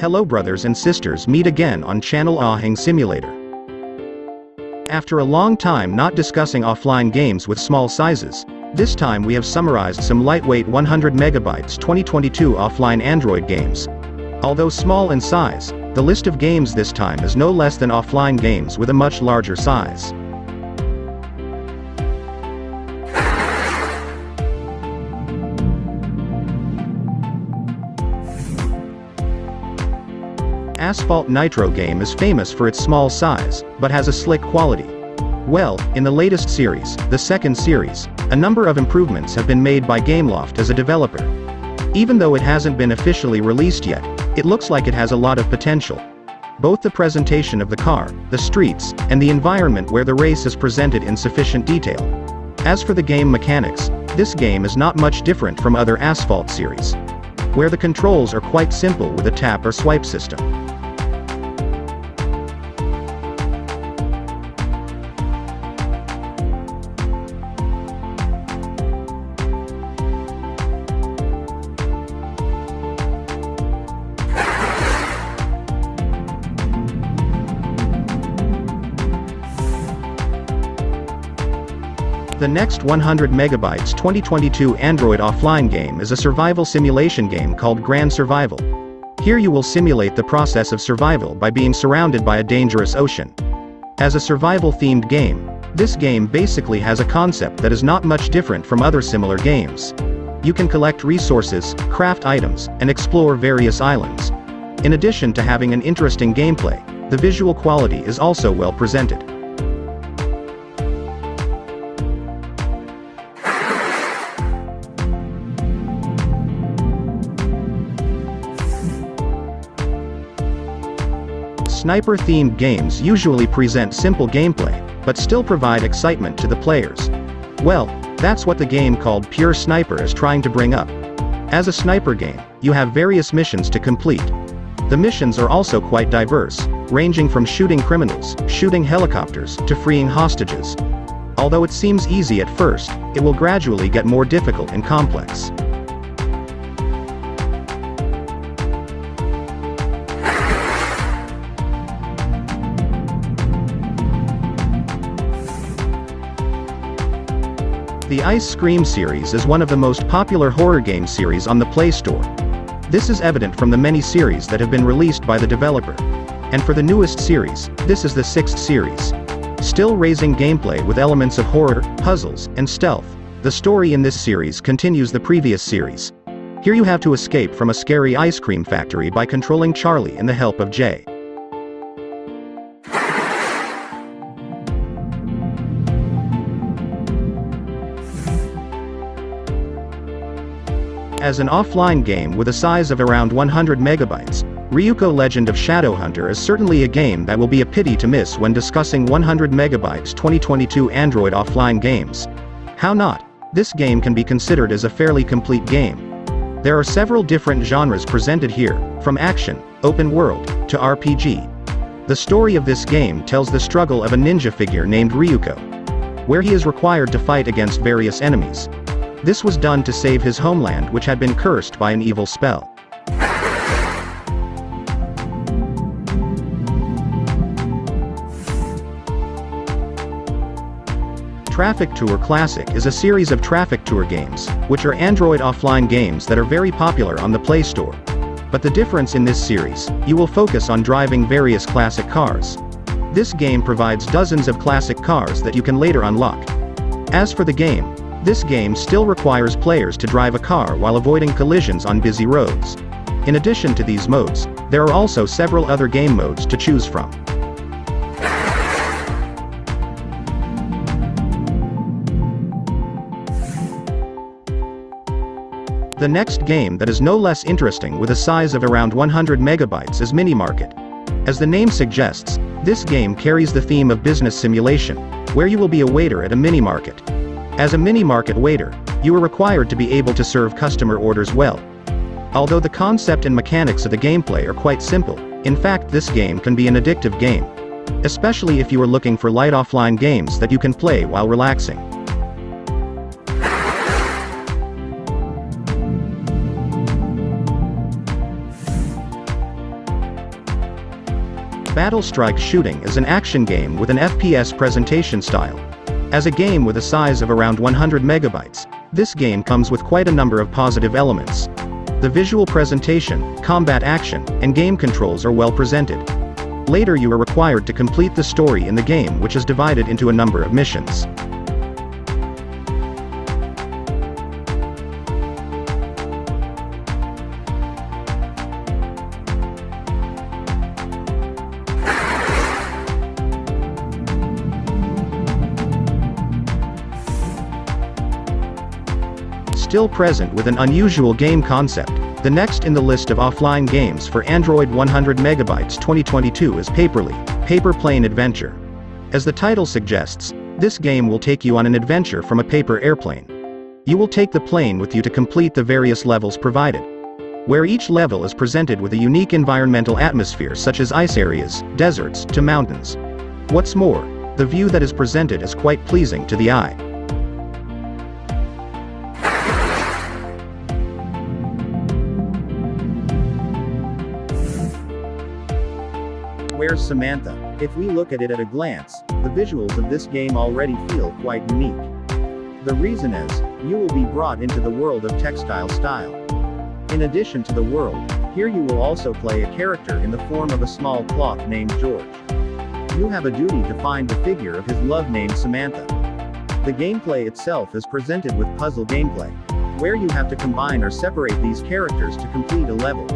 Hello brothers and sisters, meet again on channel Ahang Simulator. After a long time not discussing offline games with small sizes, this time we have summarized some lightweight 100 megabytes 2022 offline Android games. Although small in size, the list of games this time is no less than offline games with a much larger size. Asphalt Nitro game is famous for its small size, but has a slick quality. Well, in the latest series, the second series, a number of improvements have been made by Gameloft as a developer. Even though it hasn't been officially released yet, it looks like it has a lot of potential. Both the presentation of the car, the streets, and the environment where the race is presented in sufficient detail. As for the game mechanics, this game is not much different from other Asphalt series, where the controls are quite simple with a tap or swipe system. The next 100 megabytes 2022 Android offline game is a survival simulation game called Grand Survival. Here you will simulate the process of survival by being surrounded by a dangerous ocean. As a survival-themed game, this game basically has a concept that is not much different from other similar games. You can collect resources, craft items, and explore various islands. In addition to having an interesting gameplay, the visual quality is also well presented. Sniper-themed games usually present simple gameplay, but still provide excitement to the players. Well, that's what the game called Pure Sniper is trying to bring up. As a sniper game, you have various missions to complete. The missions are also quite diverse, ranging from shooting criminals, shooting helicopters, to freeing hostages. Although it seems easy at first, it will gradually get more difficult and complex. The Ice Scream series is one of the most popular horror game series on the Play Store. This is evident from the many series that have been released by the developer. And for the newest series, this is the 6th series. Still raising gameplay with elements of horror, puzzles, and stealth, the story in this series continues the previous series. Here you have to escape from a scary ice cream factory by controlling Charlie and the help of Jay. As an offline game with a size of around 100 megabytes, Ryuko Legend of Shadowhunter is certainly a game that will be a pity to miss when discussing 100 megabytes 2022 Android offline games. How not? This game can be considered as a fairly complete game. There are several different genres presented here, from action, open world, to RPG. The story of this game tells the struggle of a ninja figure named Ryuko, where he is required to fight against various enemies. This was done to save his homeland, which had been cursed by an evil spell. Traffic Tour Classic is a series of Traffic Tour games, which are Android offline games that are very popular on the Play Store. But the difference in this series, you will focus on driving various classic cars. This game provides dozens of classic cars that you can later unlock. As for the game, this game still requires players to drive a car while avoiding collisions on busy roads. In addition to these modes, there are also several other game modes to choose from. The next game that is no less interesting with a size of around 100 megabytes is Minimarket. As the name suggests, this game carries the theme of business simulation, where you will be a waiter at a mini-market. As a mini-market waiter, you are required to be able to serve customer orders well. Although the concept and mechanics of the gameplay are quite simple, in fact this game can be an addictive game. Especially if you are looking for light offline games that you can play while relaxing. Battle Strike Shooting is an action game with an FPS presentation style. As a game with a size of around 100 megabytes, this game comes with quite a number of positive elements. The visual presentation, combat action, and game controls are well presented. Later you are required to complete the story in the game, which is divided into a number of missions. Still present with an unusual game concept, the next in the list of offline games for Android 100 megabytes 2022 is Paperly, Paper Plane Adventure. As the title suggests, this game will take you on an adventure from a paper airplane. You will take the plane with you to complete the various levels provided, where each level is presented with a unique environmental atmosphere such as ice areas, deserts, to mountains. What's more, the view that is presented is quite pleasing to the eye. Where's Samantha? If we look at it at a glance, the visuals of this game already feel quite unique. The reason is, you will be brought into the world of Textile Style. In addition to the world, here you will also play a character in the form of a small clock named George. You have a duty to find the figure of his love named Samantha. The gameplay itself is presented with puzzle gameplay, where you have to combine or separate these characters to complete a level.